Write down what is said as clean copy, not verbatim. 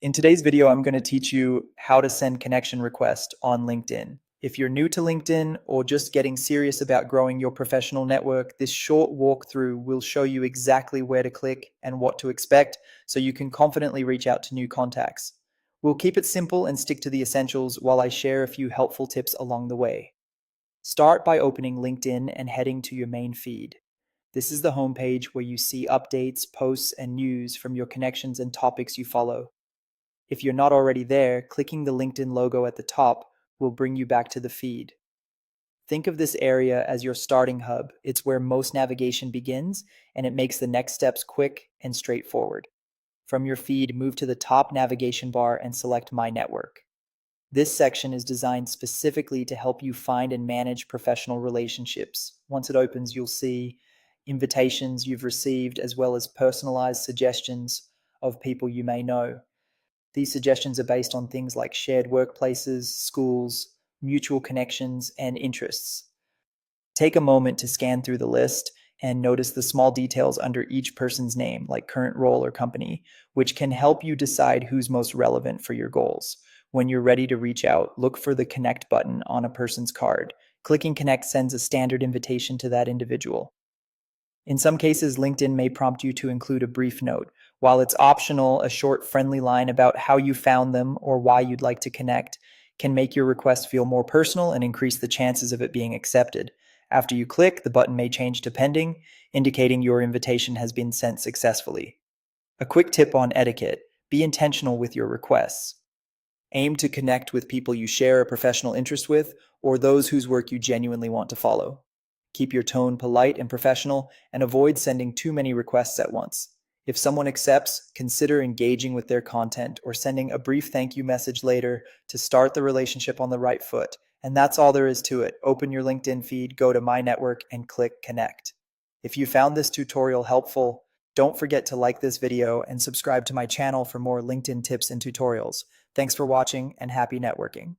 In today's video, I'm going to teach you how to send connection requests on LinkedIn. If you're new to LinkedIn or just getting serious about growing your professional network, this short walkthrough will show you exactly where to click and what to expect so you can confidently reach out to new contacts. We'll keep it simple and stick to the essentials while I share a few helpful tips along the way. Start by opening LinkedIn and heading to your main feed. This is the homepage where you see updates, posts, and news from your connections and topics you follow. If you're not already there, clicking the LinkedIn logo at the top will bring you back to the feed. Think of this area as your starting hub. It's where most navigation begins, and it makes the next steps quick and straightforward. From your feed, move to the top navigation bar and select My Network. This section is designed specifically to help you find and manage professional relationships. Once it opens, you'll see invitations you've received as well as personalized suggestions of people you may know. These suggestions are based on things like shared workplaces, schools, mutual connections, and interests. Take a moment to scan through the list and notice the small details under each person's name, like current role or company, which can help you decide who's most relevant for your goals. When you're ready to reach out, look for the Connect button on a person's card. Clicking Connect sends a standard invitation to that individual. In some cases, LinkedIn may prompt you to include a brief note. While it's optional, a short, friendly line about how you found them or why you'd like to connect can make your request feel more personal and increase the chances of it being accepted. After you click, the button may change to pending, indicating your invitation has been sent successfully. A quick tip on etiquette: be intentional with your requests. Aim to connect with people you share a professional interest with or those whose work you genuinely want to follow. Keep your tone polite and professional and avoid sending too many requests at once. If someone accepts, consider engaging with their content or sending a brief thank you message later to start the relationship on the right foot. And that's all there is to it. Open your LinkedIn feed, go to My Network, and click Connect. If you found this tutorial helpful, don't forget to like this video and subscribe to my channel for more LinkedIn tips and tutorials. Thanks for watching and happy networking.